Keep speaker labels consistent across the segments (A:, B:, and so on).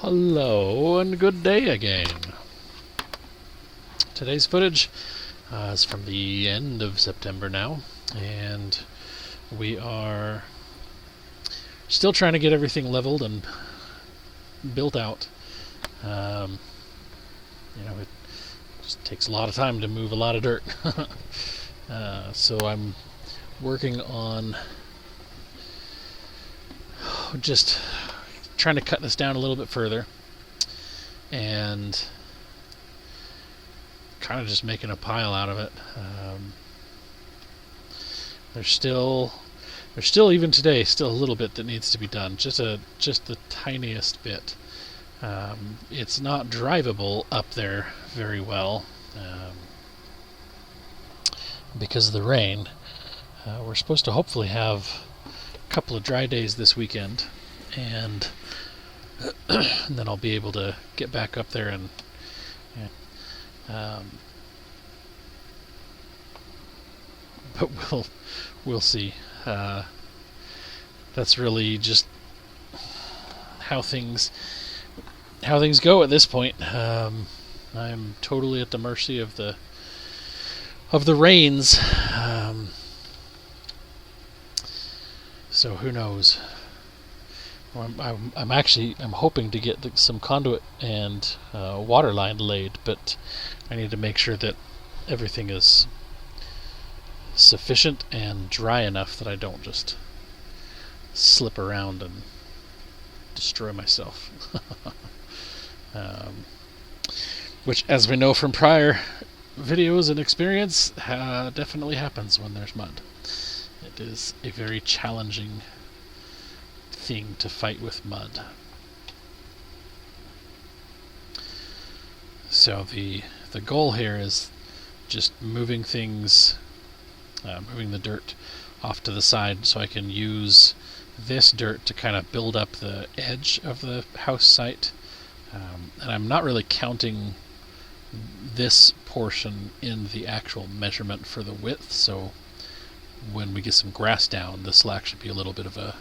A: Hello and good day again. Today's footage is from the end of September now, and we are still trying to get everything leveled and built out. It just takes a lot of time to move a lot of dirt. So I'm working on just trying to cut this down a little bit further and kind of just making a pile out of it. There's still even today still a little bit that needs to be done, just the tiniest bit. It's not drivable up there very well because of the rain. We're supposed to hopefully have a couple of dry days this weekend, and then I'll be able to get back up there and but we'll see. That's really just how things go at this point. I'm totally at the mercy of the rains. So who knows? I'm hoping to get some conduit and water line laid, but I need to make sure that everything is sufficient and dry enough that I don't just slip around and destroy myself. Which, as we know from prior videos and experience, definitely happens when there's mud. It is a very challenging thing to fight with mud. So the goal here is just moving things, moving the dirt off to the side so I can use this dirt to kind of build up the edge of the house site. And I'm not really counting this portion in the actual measurement for the width, so when we get some grass down, this will actually be a little bit of a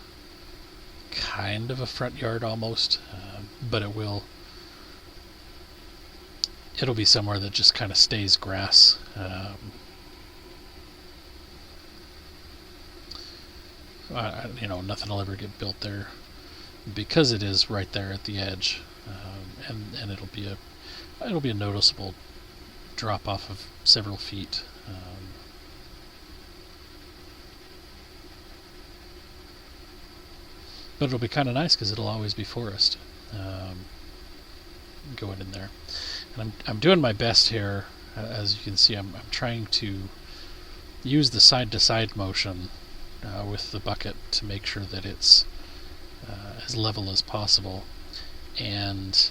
A: kind of a front yard almost, but it'll be somewhere that just kind of stays grass. Nothing will ever get built there because it is right there at the edge, and it'll be a noticeable drop off of several feet. But it'll be kind of nice because it'll always be forest going in there. And I'm doing my best here. As you can see, I'm trying to use the side-to-side motion with the bucket to make sure that it's as level as possible. And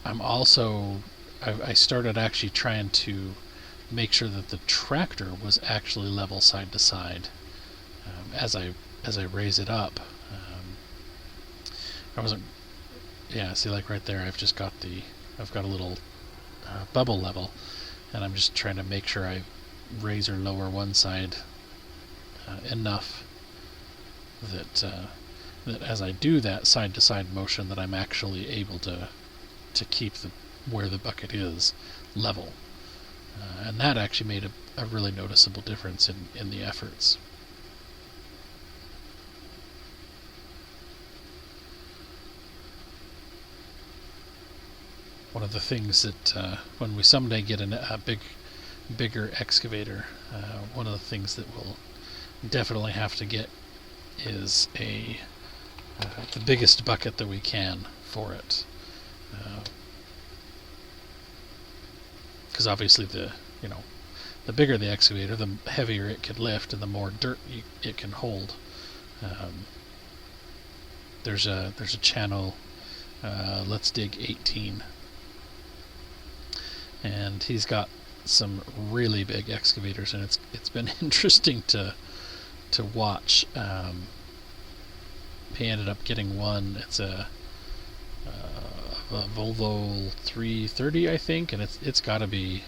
A: I started actually trying to make sure that the tractor was actually level side to side. As I raise it up, I wasn't. Yeah, see, like right there, I've got a little bubble level, and I'm just trying to make sure I raise or lower one side enough that as I do that side to side motion, that I'm actually able to keep where the bucket is level, and that actually made a really noticeable difference in the efforts. One of the things that when we someday get a bigger excavator, one of the things that we'll definitely have to get is the biggest bucket that we can for it, because obviously the bigger the excavator, the heavier it can lift and the more dirt it can hold. There's a channel, Let's Dig 18, and he's got some really big excavators, and it's been interesting to watch. He ended up getting one. It's a Volvo 330, I think, and it's got to be,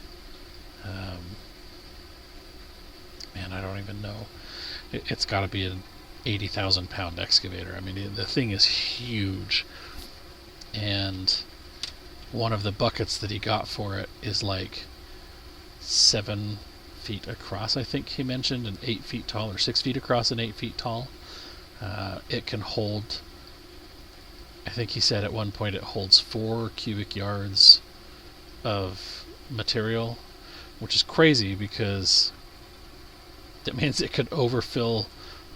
A: man, I don't even know. It's got to be 80,000 pound excavator. I mean, the thing is huge, and one of the buckets that he got for it is like 7 feet across, I think he mentioned, and 8 feet tall, or 6 feet across and 8 feet tall. It can hold, I think he said at one point it holds 4 cubic yards of material, which is crazy because that means it could overfill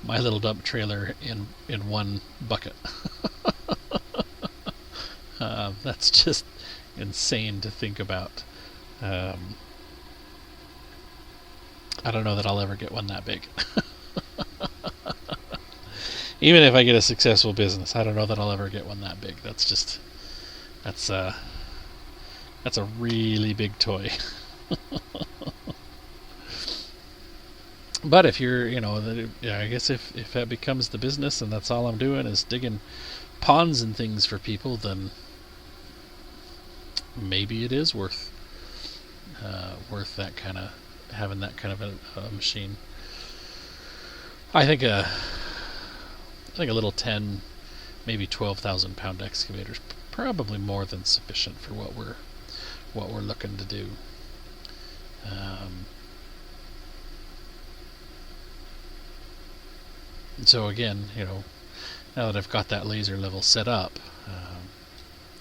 A: my little dump trailer in one bucket. That's just insane to think about. I don't know that I'll ever get one that big. Even if I get a successful business, I don't know that I'll ever get one that big. That's a really big toy. But if you're, I guess if that becomes the business and that's all I'm doing is digging ponds and things for people, then maybe it is worth that kind of, having that kind of a machine. I think a little 10, maybe 12,000 pound excavator is probably more than sufficient for what we're looking to do. So again, now that I've got that laser level set up,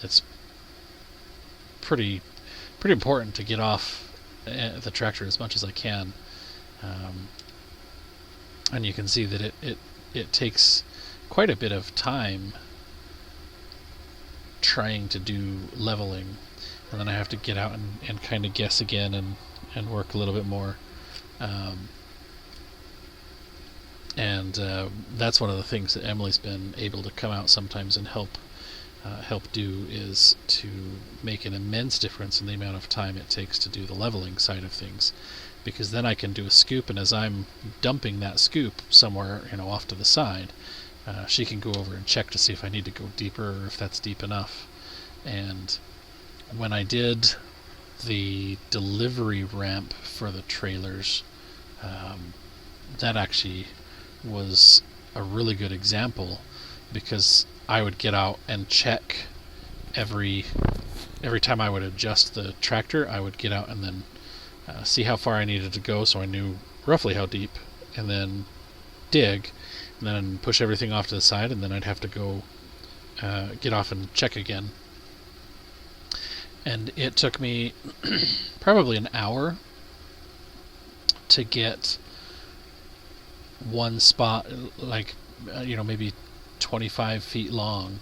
A: it's pretty important to get off the tractor as much as I can, and you can see that it takes quite a bit of time trying to do leveling, and then I have to get out and kind of guess again and work a little bit more. And that's one of the things that Emily's been able to come out sometimes and help do, is to make an immense difference in the amount of time it takes to do the leveling side of things, because then I can do a scoop, and as I'm dumping that scoop somewhere off to the side, she can go over and check to see if I need to go deeper or if that's deep enough. And when I did the delivery ramp for the trailers, that actually was a really good example, because I would get out and check every time I would adjust the tractor. I would get out and then see how far I needed to go, so I knew roughly how deep, and then dig, and then push everything off to the side, and then I'd have to go get off and check again. And it took me probably an hour to get one spot, like maybe 25 feet long,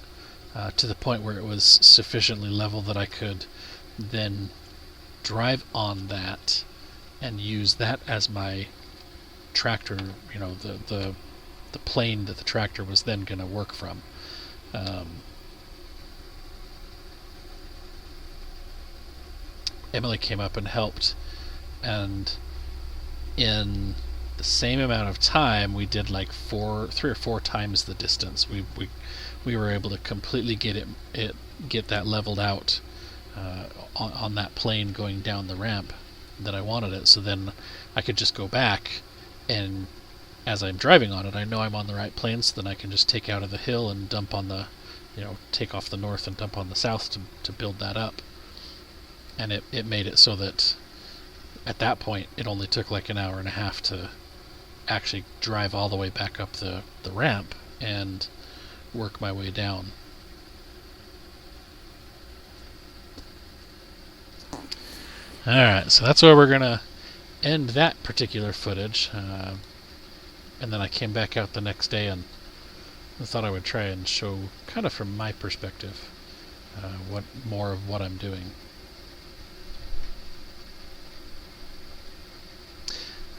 A: to the point where it was sufficiently level that I could then drive on that and use that as my tractor, the plane that the tractor was then going to work from. Emily came up and helped, and in the same amount of time we did like 3 or 4 times the distance. We were able to completely get that leveled out on that plane going down the ramp that I wanted it. So then I could just go back, and as I'm driving on it, I know I'm on the right plane, so then I can just take out of the hill and dump on the, take off the north and dump on the south to build that up. And it made it so that at that point it only took like an hour and a half to actually drive all the way back up the ramp and work my way down. Alright, so that's where we're going to end that particular footage. And then I came back out the next day and I thought I would try and show, kind of from my perspective, what more of what I'm doing.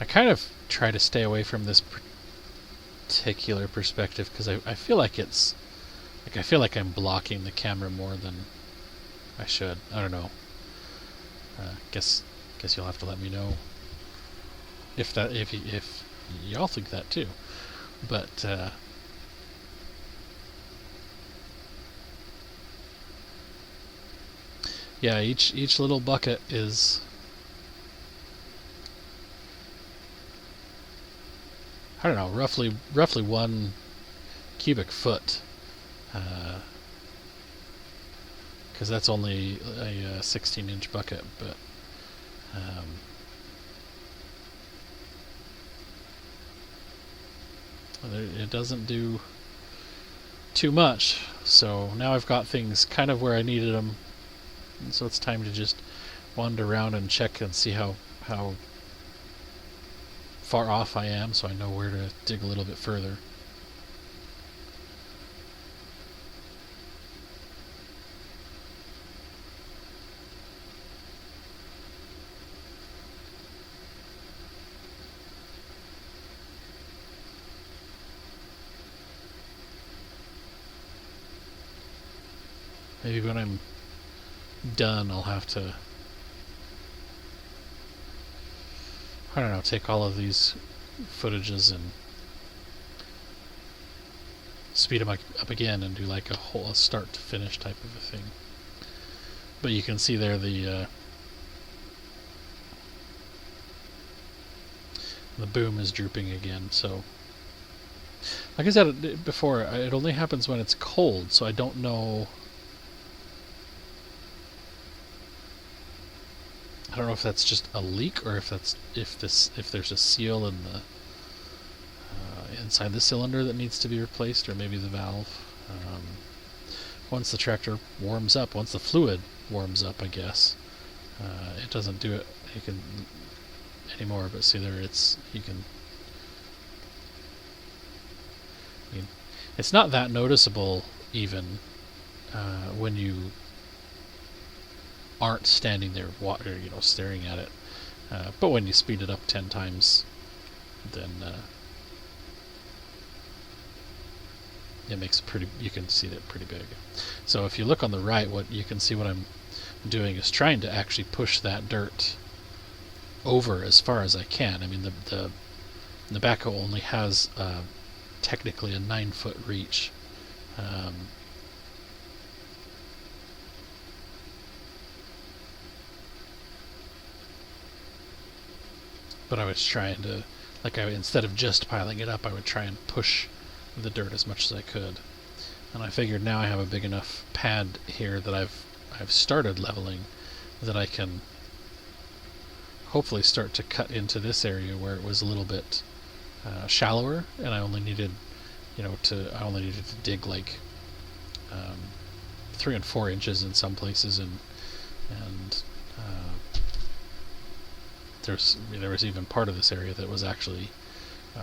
A: I kind of try to stay away from this particular perspective because I feel like I feel like I'm blocking the camera more than I should. I don't know. Guess you'll have to let me know if y'all think that too. But yeah, each little bucket is I don't know, roughly 1 cubic foot, because that's only a 16-inch bucket, but it doesn't do too much. So now I've got things kind of where I needed them, and so it's time to just wander around and check and see how far off I am, so I know where to dig a little bit further. Maybe when I'm done, I'll have to, I don't know, take all of these footages and speed them up again and do like a whole start to finish type of a thing. But you can see there the boom is drooping again. So, like I said before, it only happens when it's cold, so I don't know. I don't know if that's just a leak or if there's a seal in the inside the cylinder that needs to be replaced, or maybe the valve. Once the tractor warms up, once the fluid warms up, I guess it doesn't do it anymore. But see there, it's not that noticeable even when you aren't standing there, staring at it. But when you speed it up 10 times, then it makes you can see that pretty big. So if you look on the right, what you can see what I'm doing is trying to actually push that dirt over as far as I can. I mean, the backhoe only has technically a 9-foot reach. But I was trying to, instead of just piling it up, I would try and push the dirt as much as I could. And I figured now I have a big enough pad here that I've started leveling, that I can hopefully start to cut into this area where it was a little bit shallower, and I only needed, to dig like 3 and 4 inches in some places, and there was even part of this area that was actually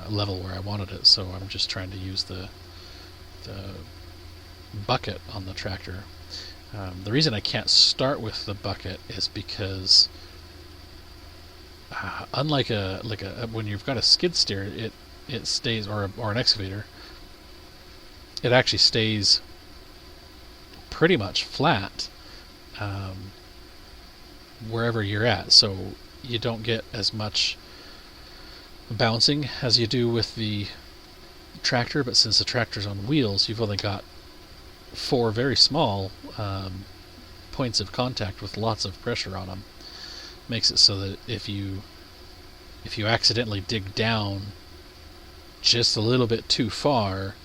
A: level where I wanted it. So I'm just trying to use the bucket on the tractor. The reason I can't start with the bucket is because unlike when you've got a skid steer, it stays, or an excavator, it actually stays pretty much flat wherever you're at. So you don't get as much bouncing as you do with the tractor, but since the tractor's on wheels, you've only got 4 very small points of contact with lots of pressure on them. Makes it so that if you accidentally dig down just a little bit too far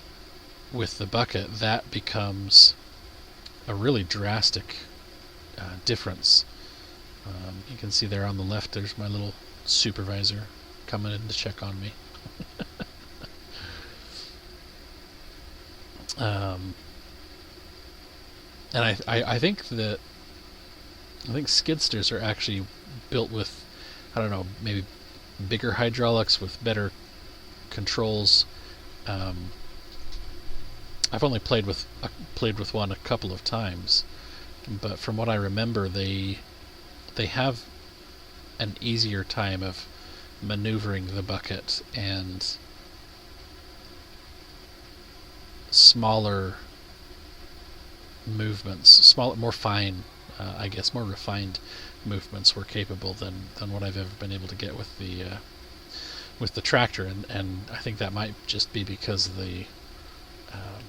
A: with the bucket, that becomes a really drastic difference. You can see there on the left, there's my little supervisor coming in to check on me. And I think skid steers are actually built with, I don't know, maybe bigger hydraulics with better controls. I've only played with one a couple of times, but from what I remember, they have an easier time of maneuvering the bucket, and smaller movements, more fine, I guess, more refined movements were capable than what I've ever been able to get with the tractor, and I think that might just be because of the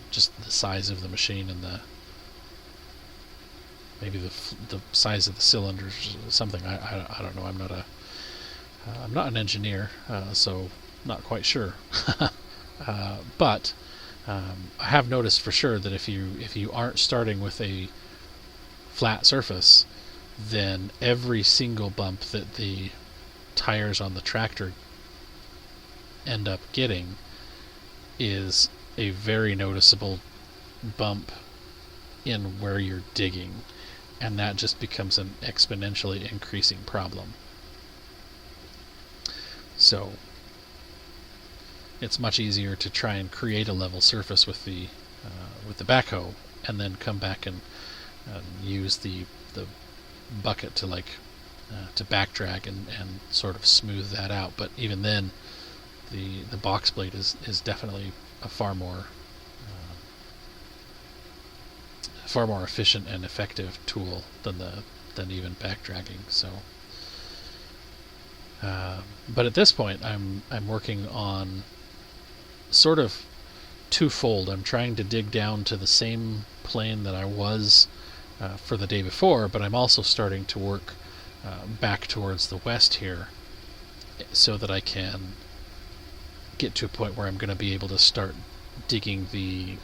A: just the size of the machine, and maybe the size of the cylinders or something. I don't know. I'm not an engineer, so not quite sure. But I have noticed for sure that if you aren't starting with a flat surface, then every single bump that the tires on the tractor end up getting is a very noticeable bump in where you're digging, and that just becomes an exponentially increasing problem. So it's much easier to try and create a level surface with the backhoe, and then come back and use the bucket to to back drag and sort of smooth that out. But even then, the box blade is definitely a far more efficient and effective tool than even back dragging. So, but at this point, I'm working on sort of twofold. I'm trying to dig down to the same plane that I was for the day before, but I'm also starting to work back towards the west here, so that I can get to a point where I'm going to be able to start digging the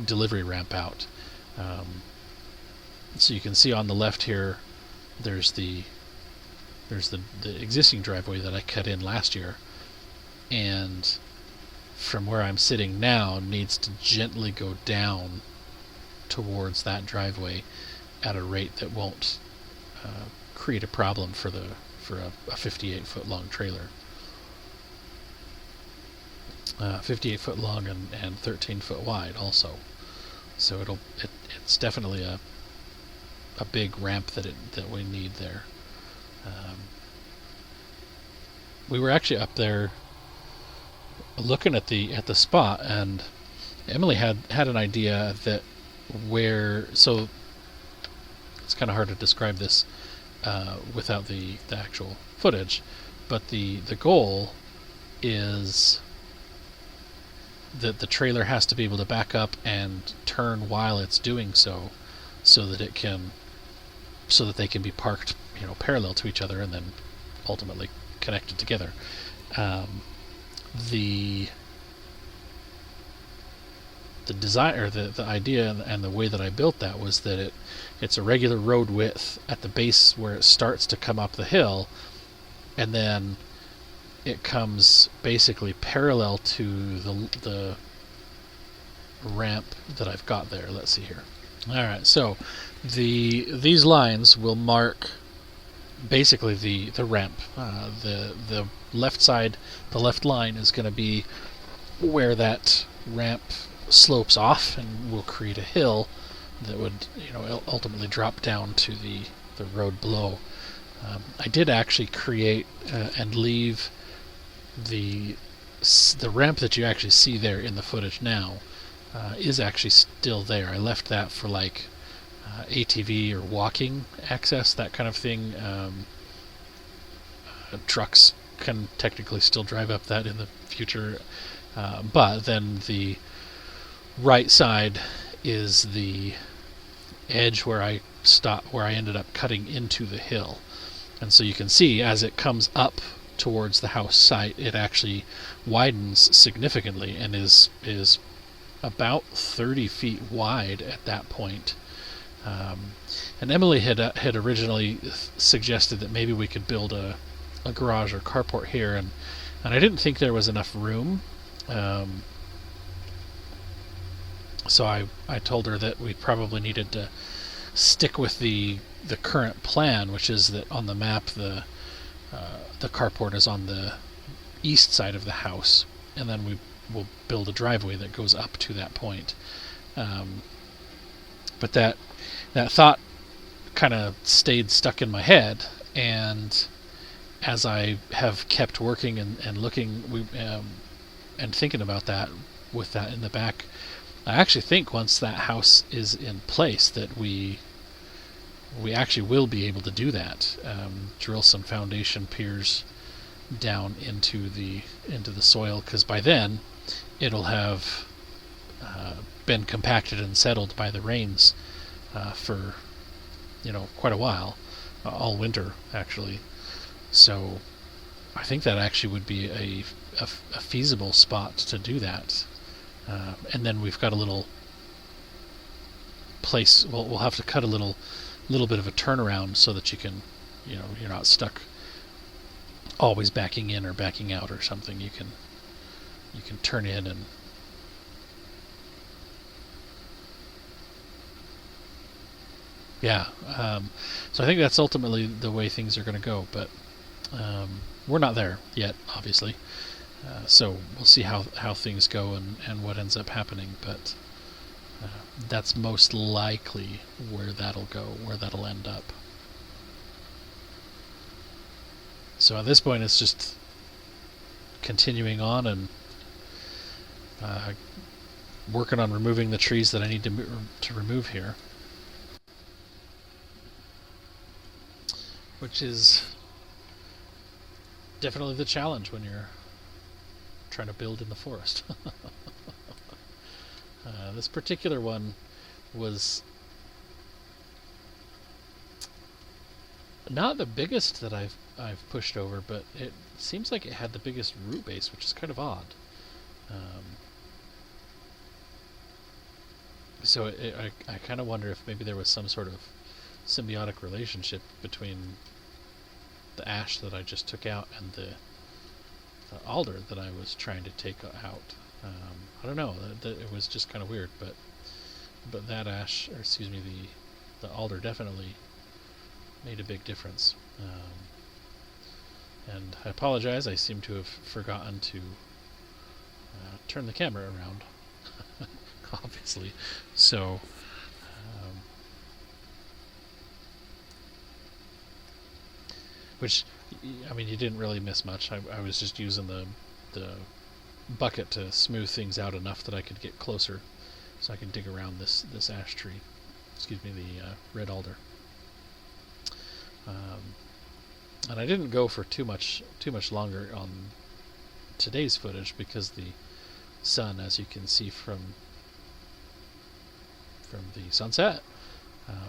A: delivery ramp out. So you can see on the left here, there's the existing driveway that I cut in last year, and from where I'm sitting now needs to gently go down towards that driveway at a rate that won't create a problem for a 58 foot long trailer. 58 foot long and 13 foot wide also. So it's definitely a big ramp that we need there. We were actually up there looking at the spot, and Emily had an idea that so it's kind of hard to describe this without the actual footage, but the goal is that the trailer has to be able to back up and turn while it's doing so that they can be parked, parallel to each other and then ultimately connected together. The design, or the idea and the way that I built that was that it's a regular road width at the base where it starts to come up the hill, and then it comes basically parallel to the ramp that I've got there. Let's see here. Alright, so these lines will mark basically the ramp. The left side, the left line is going to be where that ramp slopes off and will create a hill that would ultimately drop down to the road below. I did actually create and leave the ramp that you actually see there in the footage now is actually still there. I left that for ATV or walking access, that kind of thing. Trucks can technically still drive up that in the future, but then the right side is the edge where I ended up cutting into the hill. And so you can see as it comes up towards the house site, it actually widens significantly and is about 30 feet wide at that point. And Emily had originally suggested that maybe we could build a garage or carport here, and I didn't think there was enough room. So I told her that we probably needed to stick with the current plan, which is that on the map the carport is on the east side of the house, and then we will build a driveway that goes up to that point. But that thought kind of stayed stuck in my head, and as I have kept working and looking and thinking about that with that in the back, I actually think once that house is in place that we actually will be able to do that. Drill some foundation piers down into the soil, because by then it'll have been compacted and settled by the rains for quite a while, all winter actually. So I think that actually would be a a feasible spot to do that. And then we've got a little place. Well, we'll have to cut a little bit of a turnaround so that you can, you're not stuck always backing in or backing out or something. You can turn in and so I think that's ultimately the way things are going to go, but we're not there yet, obviously. So we'll see how things go and what ends up happening, but that's most likely where that'll go, where that'll end up. So at this point, it's just continuing on and working on removing the trees that I need to remove here, which is definitely the challenge when you're trying to build in the forest. This particular one was not the biggest that I've pushed over, but it seems like it had the biggest root base, which is kind of odd. So I kind of wonder if maybe there was some sort of symbiotic relationship between the ash that I just took out and the alder that I was trying to take out. I don't know. It was just kind of weird, but that ash, or excuse me, the alder definitely made a big difference. And I apologize. I seem to have forgotten to turn the camera around, obviously. So. Which, I mean, you didn't really miss much. I was just using the bucket to smooth things out enough that I could get closer, so I could dig around this ash tree. Excuse me, the red alder. And I didn't go for too much longer on today's footage because the sun, as you can see from the sunset,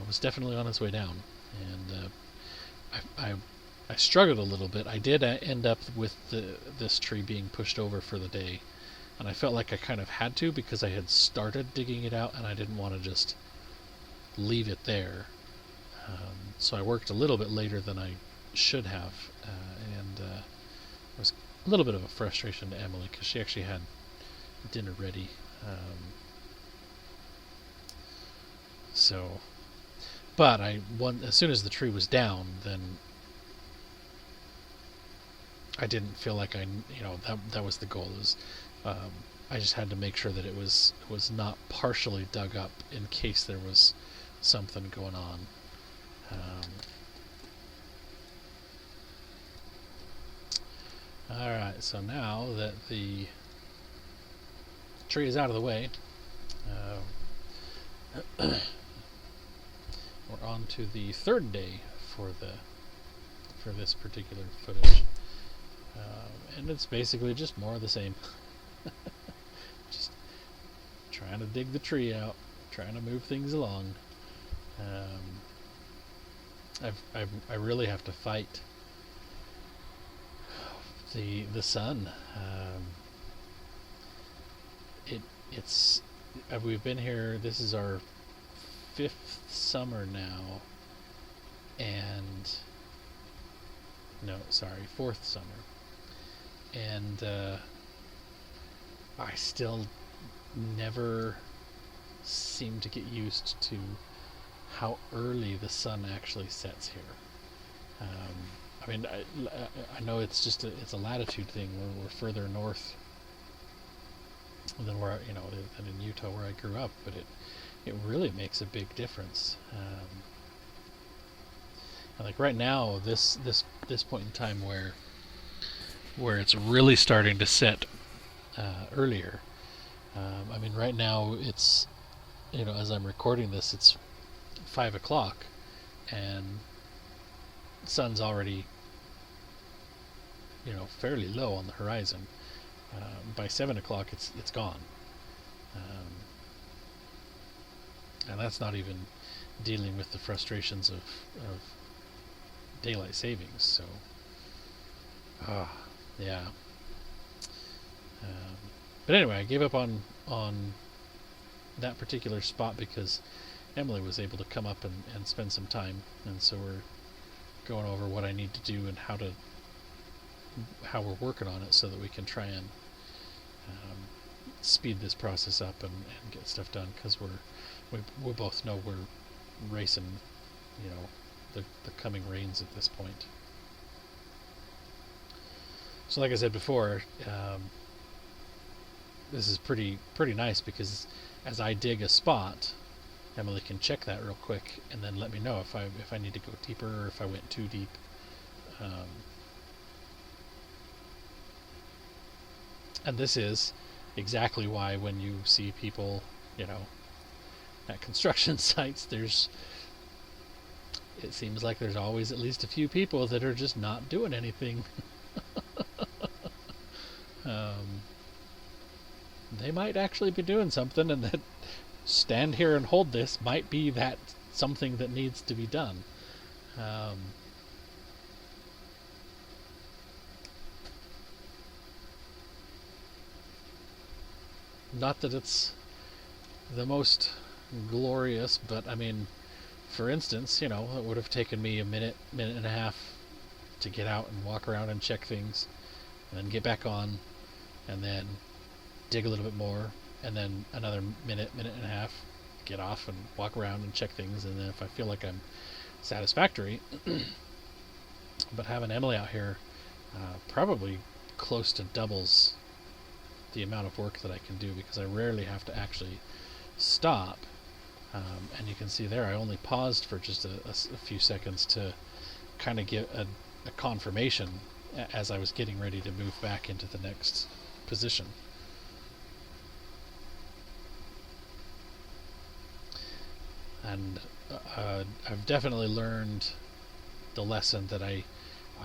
A: was definitely on its way down, and I struggled a little bit. I did end up with this tree being pushed over for the day, and I felt like I kind of had to because I had started digging it out and I didn't want to just leave it there. So I worked a little bit later than I should have, and it was a little bit of a frustration to Emily because she actually had dinner ready. But as soon as the tree was down, then I didn't feel like that was the goal. I just had to make sure that it was not partially dug up in case there was something going on. Alright, so now that the tree is out of the way, we're on to the third day for this particular footage. And it's basically just more of the same. Just trying to dig the tree out, trying to move things along. I really have to fight the sun. We've been here. This is our 5th summer now, and 4th summer, and I still never seem to get used to how early the sun actually sets here. I mean, I know it's just it's a latitude thing. We're further north than than in Utah where I grew up, but it really makes a big difference. And like right now, this point in time where it's really starting to set earlier. I mean, right now it's as I'm recording this, it's 5 o'clock, and sun's already fairly low on the horizon. By 7 o'clock it's gone, and that's not even dealing with the frustrations of daylight savings. So yeah, But anyway, I gave up on that particular spot because Emily was able to come up and spend some time, and so we're going over what I need to do and how we're working on it so that we can try and speed this process up and get stuff done, because we both know we're racing, the coming rains at this point. So like I said before, this is pretty nice, because as I dig a spot, Emily can check that real quick and then let me know if I need to go deeper or if I went too deep. And this is exactly why when you see people, at construction sites, it seems like there's always at least a few people that are just not doing anything. They might actually be doing something, and that stand here and hold this might be that something that needs to be done. Not that it's the most glorious, but I mean, for instance, it would have taken me a minute and a half to get out and walk around and check things, and then get back on, and then dig a little bit more, and then another minute and a half, get off and walk around and check things, and then if I feel like I'm satisfactory. But having Emily out here probably close to doubles the amount of work that I can do, because I rarely have to actually stop. And you can see there I only paused for just a few seconds to kind of get a confirmation as I was getting ready to move back into the next position. And I've definitely learned the lesson that I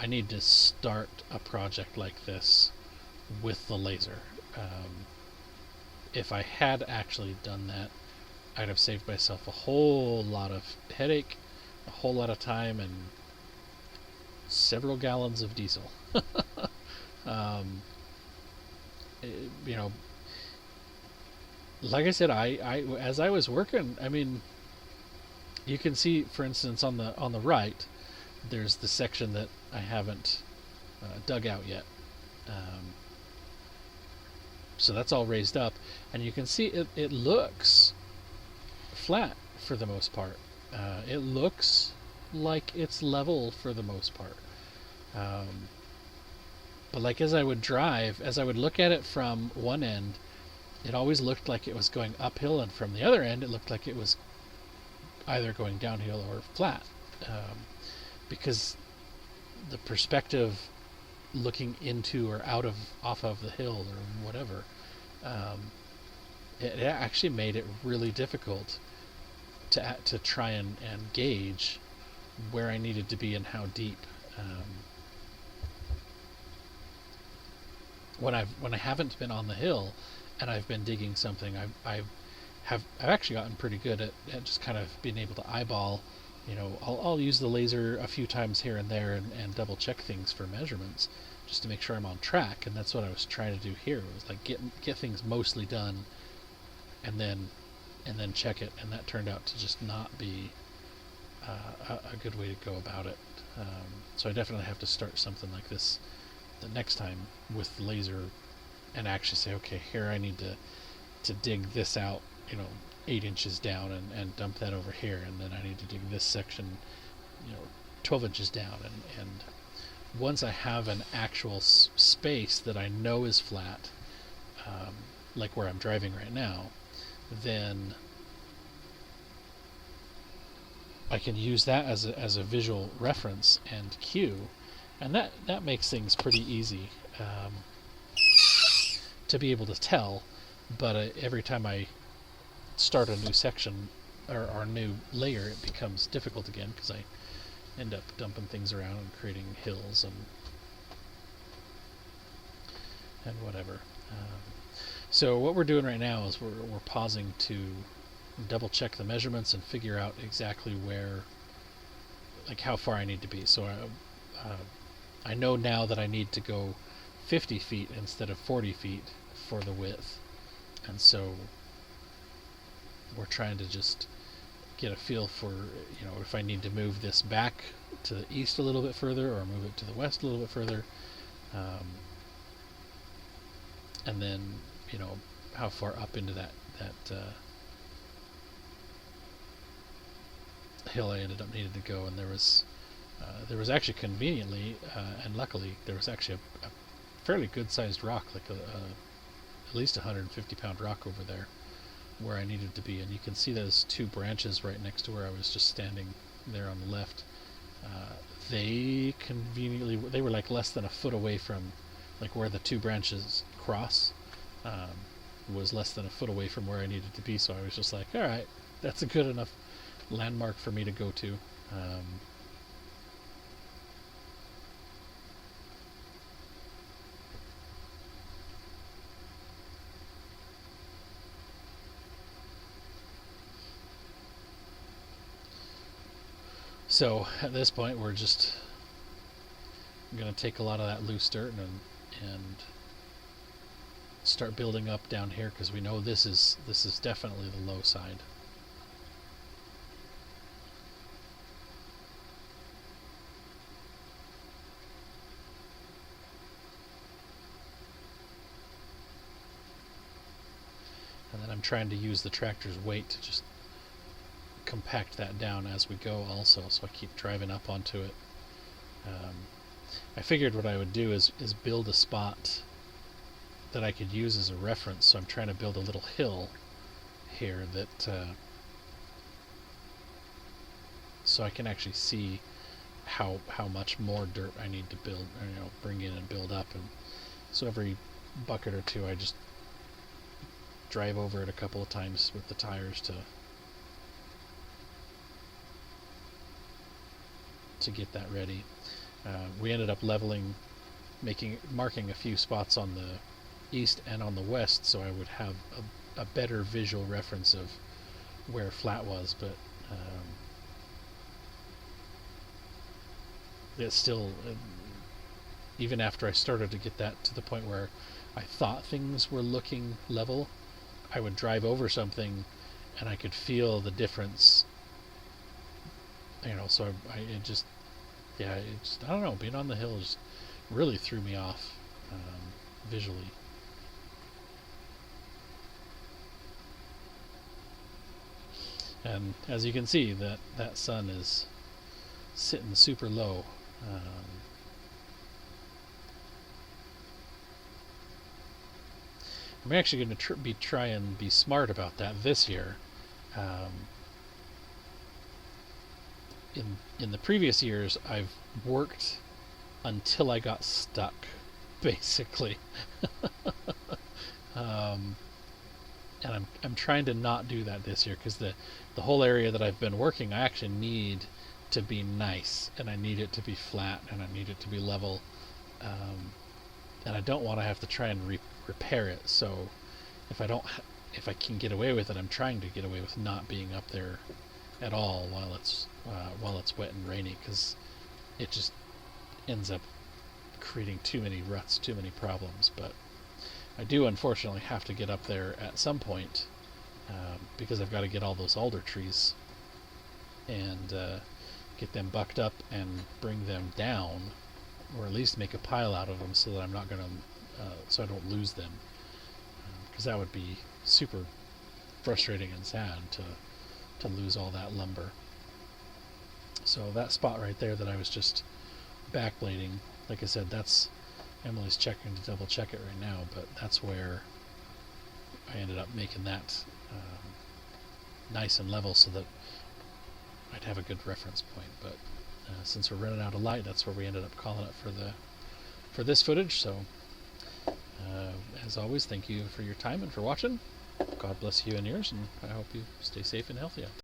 A: need to start a project like this with the laser. If I had actually done that, I'd have saved myself a whole lot of headache, a whole lot of time, and several gallons of diesel. Like I said, I as I was working, I mean, you can see, for instance, on the right, there's the section that I haven't dug out yet. So that's all raised up, and you can see it looks flat for the most part. It looks like it's level for the most part. But like as I would look at it from one end, it always looked like it was going uphill, and from the other end it looked like it was either going downhill or flat, because the perspective looking into or off of the hill or whatever, it actually made it really difficult to try and gauge where I needed to be and how deep. When I haven't been on the hill and I've been digging something, I've actually gotten pretty good at just kind of being able to eyeball. I'll use the laser a few times here and there and double check things for measurements just to make sure I'm on track, and that's what I was trying to do here. It was like get things mostly done and then check it, and that turned out to just not be a good way to go about it. So I definitely have to start something like this the next time with the laser and actually say, okay, here I need to dig this out, 8 inches down and dump that over here, and then I need to dig this section 12 inches down, and once I have an actual space that I know is flat, like where I'm driving right now, then I can use that as a visual reference and cue, and that makes things pretty easy to be able to tell. But every time I start a new section or new layer, it becomes difficult again, because I end up dumping things around and creating hills and whatever. So what we're doing right now is we're pausing to double check the measurements and figure out exactly where, like how far I need to be. So I know now that I need to go 50 feet instead of 40 feet for the width, and so we're trying to just get a feel for, if I need to move this back to the east a little bit further or move it to the west a little bit further, and then how far up into that hill I ended up needing to go. And there was actually conveniently and luckily there was actually a fairly good sized rock, like at least 150-pound rock over there where I needed to be, and you can see those two branches right next to where I was just standing there on the left. They were like less than a foot away from, like where the two branches cross, was less than a foot away from where I needed to be, so I was just like, alright, that's a good enough landmark for me to go to. So at this point we're just going to take a lot of that loose dirt and start building up down here, because we know this is definitely the low side. And then I'm trying to use the tractor's weight to just compact that down as we go also, so I keep driving up onto it. I figured what I would do is build a spot that I could use as a reference, so I'm trying to build a little hill here that so I can actually see how much more dirt I need to build, or bring in and build up. And so every bucket or two I just drive over it a couple of times with the tires to get that ready. We ended up marking a few spots on the east and on the west, so I would have a better visual reference of where flat was, but it's still, even after I started to get that to the point where I thought things were looking level, I would drive over something and I could feel the difference, so I don't know, being on the hill just really threw me off visually. And as you can see, that sun is sitting super low. I'm actually going to try and be smart about that this year. In the previous years, I've worked until I got stuck, basically. And I'm trying to not do that this year, because the whole area that I've been working, I actually need to be nice, and I need it to be flat, and I need it to be level, and I don't want to have to try and repair it. So if I can get away with it, I'm trying to get away with not being up there at all while it's wet and rainy, because it just ends up creating too many ruts, too many problems. But I do unfortunately have to get up there at some point, because I've got to get all those alder trees and get them bucked up and bring them down, or at least make a pile out of them, so that I'm not going to so I don't lose them, because that would be super frustrating and sad to lose all that lumber. So that spot right there that I was just backblading, like I said, that's Emily's checking to double check it right now, but that's where I ended up making that nice and level, so that I'd have a good reference point. But since we're running out of light, that's where we ended up calling it for this footage. So as always, thank you for your time and for watching. God bless you and yours, and I hope you stay safe and healthy out there.